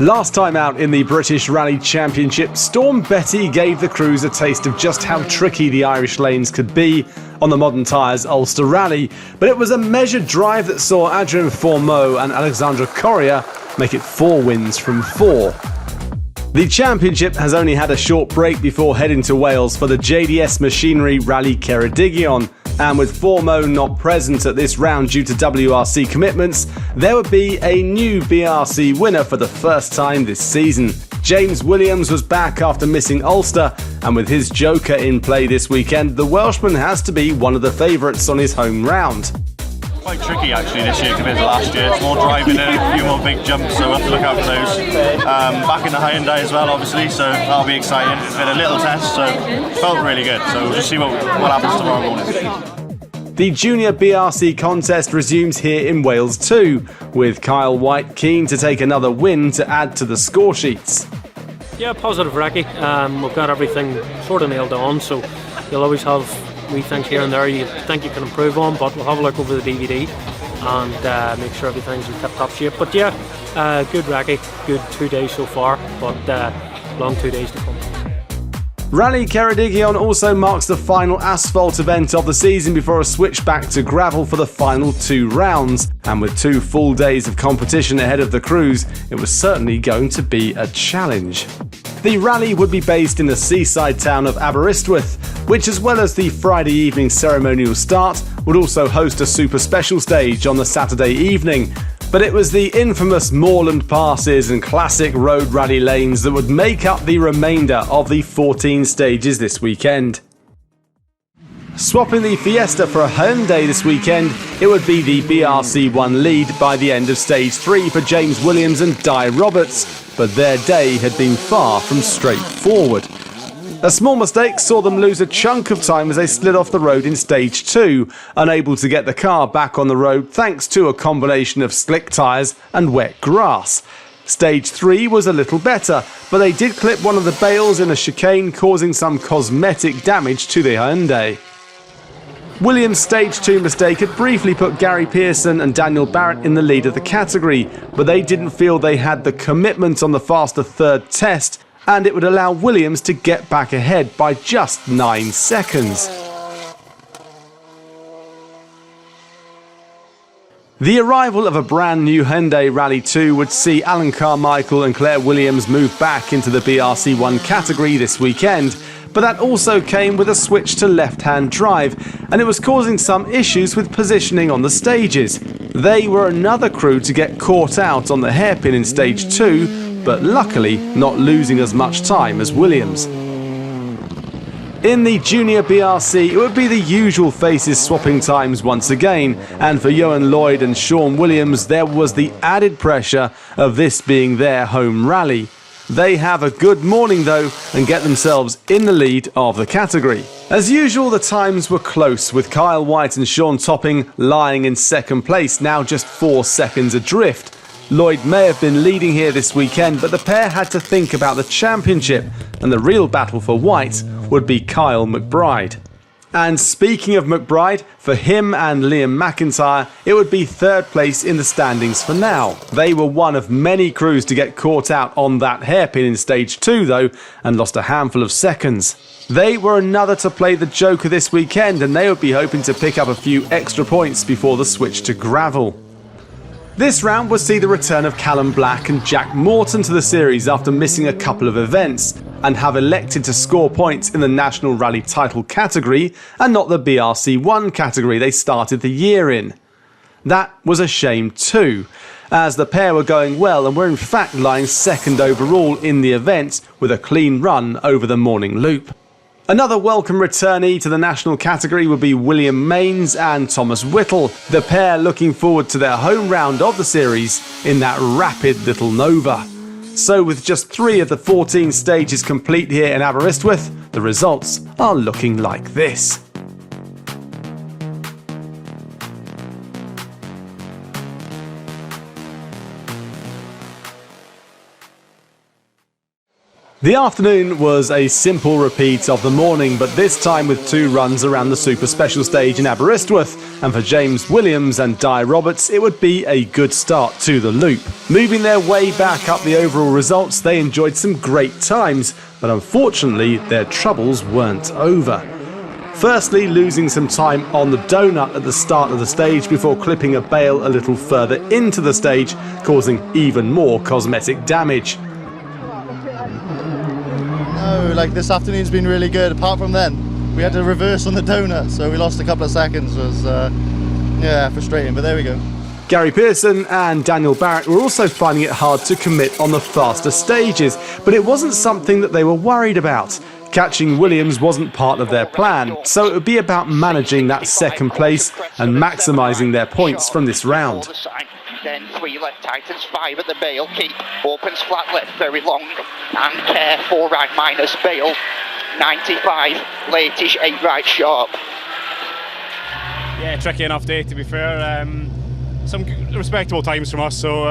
Last time out in the British Rally Championship, Storm Betty gave the crews a taste of just how tricky the Irish lanes could be on the Modern Tyres Ulster Rally, but it was a measured drive that saw Adrien Fourmaux and Alexandra Correa make it 4 wins from 4. The championship has only had a short break before heading to Wales for the JDS Machinery Rally Ceredigion, and with Fourmaux not present at this round due to WRC commitments, there would be a new BRC winner for the first time this season. James Williams was back after missing Ulster, and with his joker in play this weekend, the Welshman has to be one of the favourites on his home round. Quite tricky actually this year compared to last year. It's more driving in, a few more big jumps, so we'll have to look out for those. Back in the Hyundai as well, obviously, so that'll be exciting. It's been a little test, so felt really good. So we'll just see what happens tomorrow morning. The Junior BRC contest resumes here in Wales too, with Kyle White keen to take another win to add to the score sheets. Yeah, positive, Raki. We've got everything sort of nailed on, so you'll always have wee things here and there you think you can improve on, but we'll have a look over the DVD and make sure everything's in tip-top shape. But yeah, good Raki, good 2 days so far, but long 2 days to come. Rally Ceredigion also marks the final asphalt event of the season before a switch back to gravel for the final 2 rounds. And with 2 full days of competition ahead of the crews, it was certainly going to be a challenge. The rally would be based in the seaside town of Aberystwyth, which, as well as the Friday evening ceremonial start, would also host a super special stage on the Saturday evening. But it was the infamous moorland passes and classic road rally lanes that would make up the remainder of the 14 stages this weekend. Swapping the Fiesta for a Hyundai this weekend, it would be the BRC1 lead by the end of stage 3 for James Williams and Dai Roberts, but their day had been far from straightforward. A small mistake saw them lose a chunk of time as they slid off the road in stage 2, unable to get the car back on the road thanks to a combination of slick tyres and wet grass. Stage 3 was a little better, but they did clip one of the bales in a chicane, causing some cosmetic damage to the Hyundai. Williams' stage 2 mistake had briefly put Gary Pearson and Daniel Barrett in the lead of the category, but they didn't feel they had the commitment on the faster third test, and it would allow Williams to get back ahead by just 9 seconds. The arrival of a brand new Hyundai Rally 2 would see Alan Carmichael and Claire Williams move back into the BRC1 category this weekend, but that also came with a switch to left-hand drive, and it was causing some issues with positioning on the stages. They were another crew to get caught out on the hairpin in stage 2, but luckily not losing as much time as Williams. In the Junior BRC, it would be the usual faces swapping times once again, and for Johan Lloyd and Sean Williams there was the added pressure of this being their home rally. They have a good morning though and get themselves in the lead of the category. As usual, the times were close, with Kyle White and Sean Topping lying in second place, now just 4 seconds adrift. Lloyd may have been leading here this weekend, but the pair had to think about the championship, and the real battle for White would be Kyle McBride. And speaking of McBride, for him and Liam McIntyre, it would be third place in the standings for now. They were one of many crews to get caught out on that hairpin in stage 2 though, and lost a handful of seconds. They were another to play the joker this weekend, and they would be hoping to pick up a few extra points before the switch to gravel. This round would see the return of Callum Black and Jack Morton to the series after missing a couple of events, and have elected to score points in the National Rally title category and not the BRC1 category they started the year in. That was a shame too, as the pair were going well and were in fact lying second overall in the event with a clean run over the morning loop. Another welcome returnee to the national category would be William Mains and Thomas Whittle, the pair looking forward to their home round of the series in that rapid little Nova. So with just 3 of the 14 stages complete here in Aberystwyth, the results are looking like this. The afternoon was a simple repeat of the morning, but this time with 2 runs around the Super Special stage in Aberystwyth, and for James Williams and Dai Roberts it would be a good start to the loop. Moving their way back up the overall results, they enjoyed some great times, but unfortunately their troubles weren't over. Firstly, losing some time on the donut at the start of the stage before clipping a bale a little further into the stage, causing even more cosmetic damage. No, like this afternoon's been really good. Apart from then, we had to reverse on the donut, so we lost a couple of seconds. It was frustrating, but there we go. Gary Pearson and Daniel Barrett were also finding it hard to commit on the faster stages, but it wasn't something that they were worried about. Catching Williams wasn't part of their plan, so it would be about managing that second place and maximising their points from this round. Then 3 left tightens, 5 at the bail, keep, opens flat left very long, and care 4 right minus bail, 95, latish 8 right sharp. Yeah, tricky enough day to be fair. Some respectable times from us, so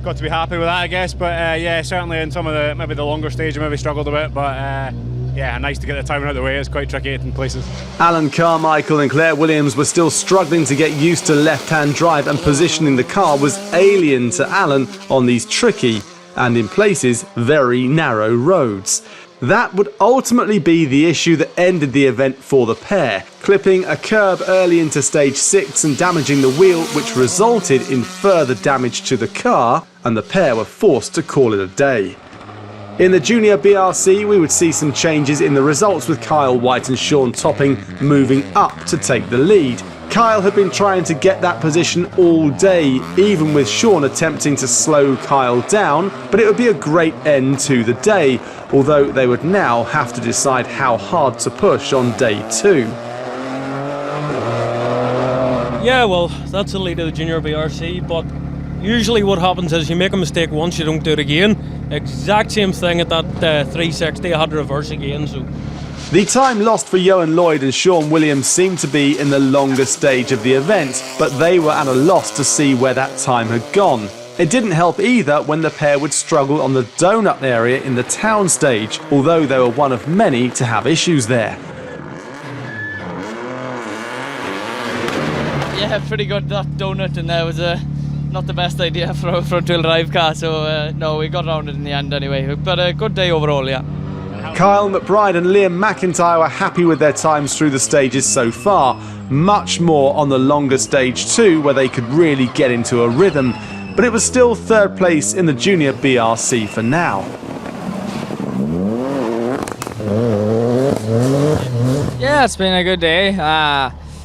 got to be happy with that, I guess. But yeah, certainly in some of the maybe the longer stage, maybe struggled a bit. But yeah, nice to get the timing out of the way. It's quite tricky in places. Alan Carmichael and Claire Williams were still struggling to get used to left-hand drive, and positioning the car was alien to Alan on these tricky and in places very narrow roads. That would ultimately be the issue that ended the event for the pair, clipping a curb early into stage 6 and damaging the wheel, which resulted in further damage to the car, and the pair were forced to call it a day. In the junior BRC, we would see some changes in the results, with Kyle White and Sean Topping moving up to take the lead. Kyle had been trying to get that position all day, even with Sean attempting to slow Kyle down, but it would be a great end to the day, although they would now have to decide how hard to push on day 2. Yeah, well, that's the lead of the junior BRC, but usually what happens is you make a mistake once, you don't do it again. Exact same thing at that 360, I had to reverse again. So the time lost for Johan Lloyd and Sean Williams seemed to be in the longer stage of the event, but they were at a loss to see where that time had gone. It didn't help either when the pair would struggle on the donut area in the town stage, although they were one of many to have issues there. Yeah, pretty good, that donut, and that was not the best idea for a front-wheel drive car, so no, we got around it in the end anyway. But a good day overall, yeah. Kyle McBride and Liam McIntyre were happy with their times through the stages so far, much more on the longer stage 2 where they could really get into a rhythm, but it was still 3rd place in the junior BRC for now. Yeah, it's been a good day.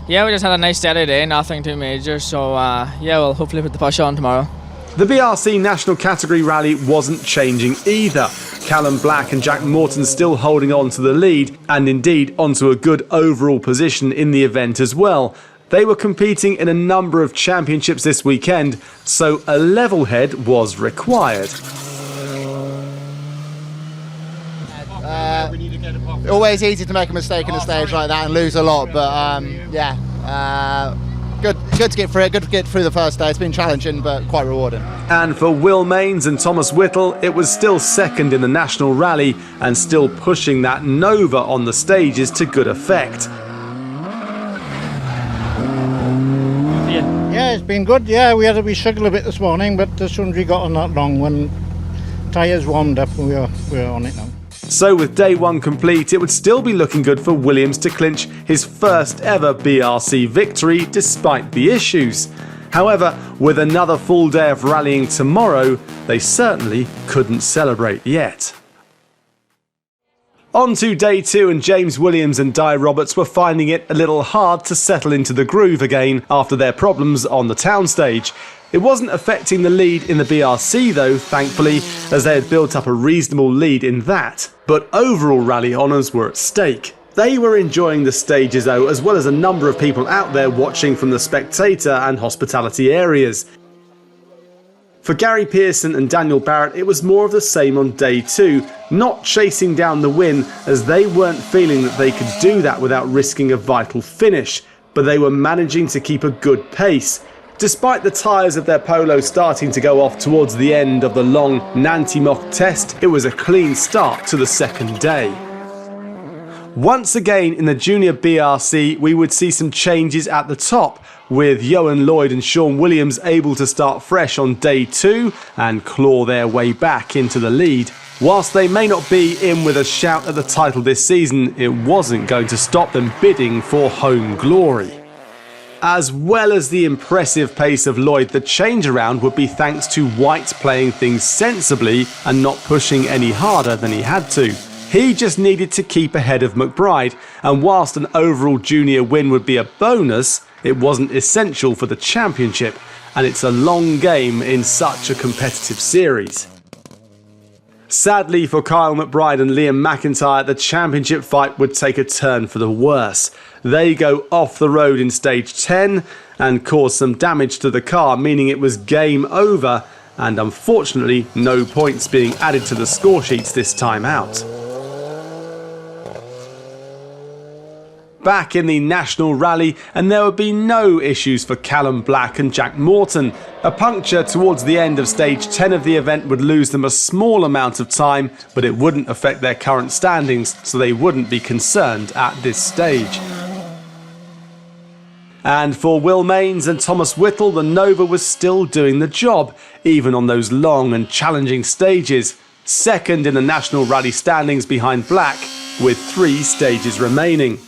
Yeah, we just had a nice steady day, nothing too major, so yeah, we'll hopefully put the push on tomorrow. The BRC National Category Rally wasn't changing either. Callum Black and Jack Morton still holding on to the lead, and indeed onto a good overall position in the event as well. They were competing in a number of championships this weekend, so a level head was required. Always easy to make a mistake in a stage like that and lose a lot, but yeah, good to get through it. Good to get through the first day. It's been challenging, but quite rewarding. And for Will Mains and Thomas Whittle, it was still 2nd in the national rally and still pushing that Nova on the stages to good effect. Yeah, it's been good. Yeah, we struggled a bit this morning, but as soon as we got on that long, when tyres warmed up, we were on it now. So with day 1 complete, it would still be looking good for Williams to clinch his first ever BRC victory despite the issues. However, with another full day of rallying tomorrow, they certainly couldn't celebrate yet. On to day 2, and James Williams and Dai Roberts were finding it a little hard to settle into the groove again after their problems on the town stage. It wasn't affecting the lead in the BRC though, thankfully, as they had built up a reasonable lead in that. But overall rally honours were at stake. They were enjoying the stages though, as well as a number of people out there watching from the spectator and hospitality areas. For Gary Pearson and Daniel Barrett, it was more of the same on day 2, not chasing down the win, as they weren't feeling that they could do that without risking a vital finish, but they were managing to keep a good pace. Despite the tyres of their Polo starting to go off towards the end of the long Nantymoch test, it was a clean start to the second day. Once again in the Junior BRC, we would see some changes at the top, with Ioan Lloyd and Sean Williams able to start fresh on day 2 and claw their way back into the lead. Whilst they may not be in with a shout at the title this season, it wasn't going to stop them bidding for home glory. As well as the impressive pace of Lloyd, the change around would be thanks to White playing things sensibly and not pushing any harder than he had to. He just needed to keep ahead of McBride, and whilst an overall junior win would be a bonus, it wasn't essential for the championship, and it's a long game in such a competitive series. Sadly for Kyle McBride and Liam McIntyre, the championship fight would take a turn for the worse. They go off the road in stage 10 and cause some damage to the car, meaning it was game over, and unfortunately no points being added to the score sheets this time out. Back in the National Rally, and there would be no issues for Callum Black and Jack Morton. A puncture towards the end of stage 10 of the event would lose them a small amount of time, but it wouldn't affect their current standings, so they wouldn't be concerned at this stage. And for Will Mains and Thomas Whittle, the Nova was still doing the job, even on those long and challenging stages. Second in the National Rally standings behind Black, with 3 stages remaining.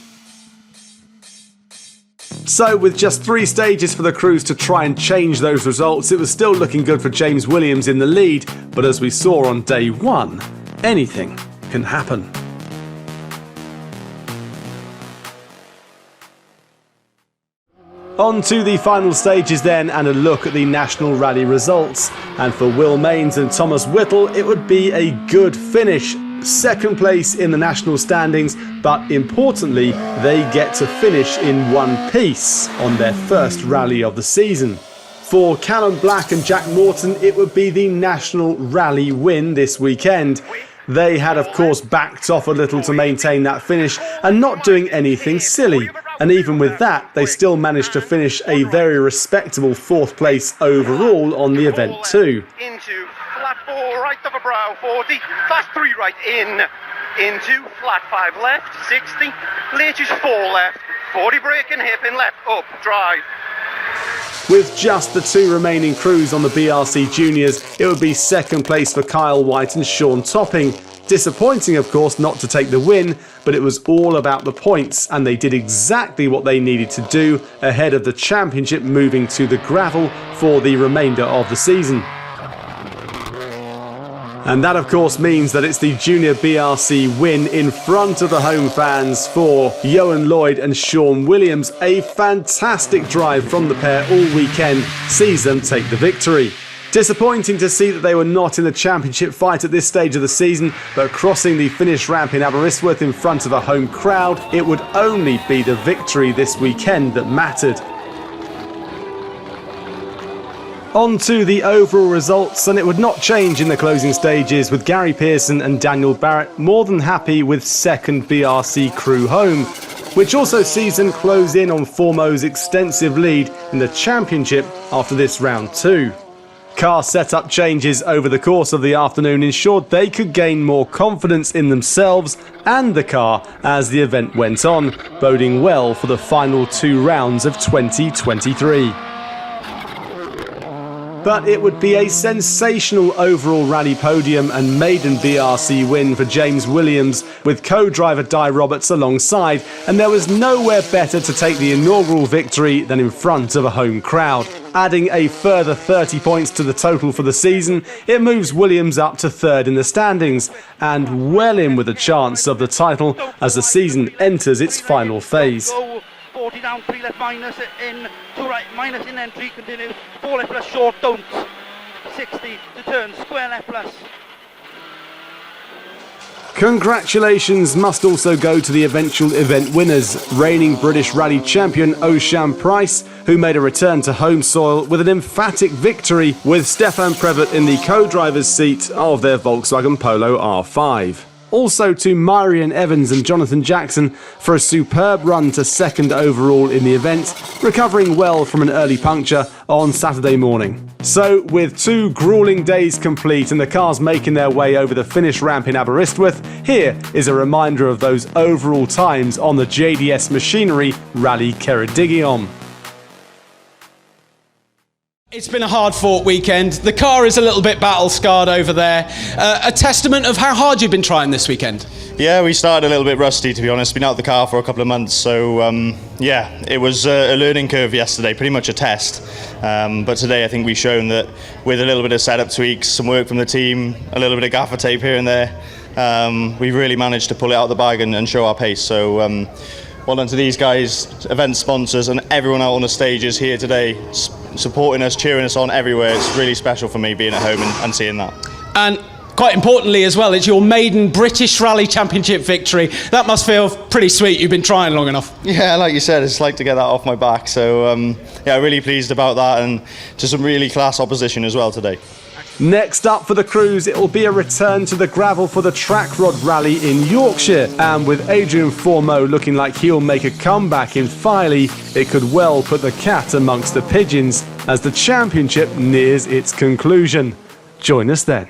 So with just 3 stages for the crews to try and change those results, it was still looking good for James Williams in the lead, but as we saw on day 1, anything can happen. On to the final stages then, and a look at the National Rally results. And for Will Mains and Thomas Whittle, it would be a good finish. Second place in the national standings, but importantly, they get to finish in one piece on their first rally of the season. For Callum Black and Jack Morton, it would be the National Rally win this weekend. They had, of course, backed off a little to maintain that finish and not doing anything silly. And even with that, they still managed to finish a very respectable 4th place overall on the event too. Into flat 4 right of a brow 40, fast 3 right into flat 5 left 60, latest 4 left 40 brake and hip in left up drive. With just the 2 remaining crews on the BRC Juniors, it would be second place for Kyle White and Sean Topping. Disappointing, of course, not to take the win, but it was all about the points, and they did exactly what they needed to do ahead of the championship moving to the gravel for the remainder of the season. And that, of course, means that it's the Junior BRC win in front of the home fans for Ioan Lloyd and Sean Williams. A fantastic drive from the pair all weekend sees them take the victory. Disappointing to see that they were not in the championship fight at this stage of the season, but crossing the finish ramp in Aberystwyth in front of a home crowd, it would only be the victory this weekend that mattered. On to the overall results, and it would not change in the closing stages, with Gary Pearson and Daniel Barrett more than happy with second BRC crew home, which also sees them close in on Fourmaux's extensive lead in the championship after this round 2. Car setup changes over the course of the afternoon ensured they could gain more confidence in themselves and the car as the event went on, boding well for the final 2 rounds of 2023. But it would be a sensational overall rally podium and maiden BRC win for James Williams, with co-driver Dai Roberts alongside, and there was nowhere better to take the inaugural victory than in front of a home crowd. Adding a further 30 points to the total for the season, it moves Williams up to 3rd in the standings, and well in with a chance of the title as the season enters its final phase. 40 down, 3 left minus in, 2 right minus in entry, continue, 4 left plus short, don't, 60 to turn, square left plus. Congratulations must also go to the eventual event winners, reigning British Rally champion Ocean Price, who made a return to home soil with an emphatic victory, with Stefan Prevet in the co-driver's seat of their Volkswagen Polo R5. Also to Myrian Evans and Jonathan Jackson for a superb run to second overall in the event, recovering well from an early puncture on Saturday morning. So, with 2 gruelling days complete and the cars making their way over the finish ramp in Aberystwyth, here is a reminder of those overall times on the JDS Machinery Rally Ceredigion. It's been a hard-fought weekend. The car is a little bit battle-scarred over there. A testament of how hard you've been trying this weekend. Yeah, we started a little bit rusty, to be honest. Been out of the car for a couple of months, so yeah, it was a learning curve yesterday, pretty much a test. But today I think we've shown that with a little bit of setup tweaks, some work from the team, a little bit of gaffer tape here and there, we've really managed to pull it out of the bag and show our pace. So well done to these guys, event sponsors, and everyone out on the stages here today, supporting us, cheering us on everywhere. It's really special for me being at home and seeing that. And quite importantly as well, it's your maiden British Rally Championship victory. That must feel pretty sweet. You've been trying long enough. Yeah, like you said, it's like to get that off my back. So yeah, really pleased about that, and to some really class opposition as well today. Next up for the crews, it will be a return to the gravel for the Track Rod Rally in Yorkshire. And with Adrien Fourmaux looking like he'll make a comeback in Filey, it could well put the cat amongst the pigeons as the championship nears its conclusion. Join us then.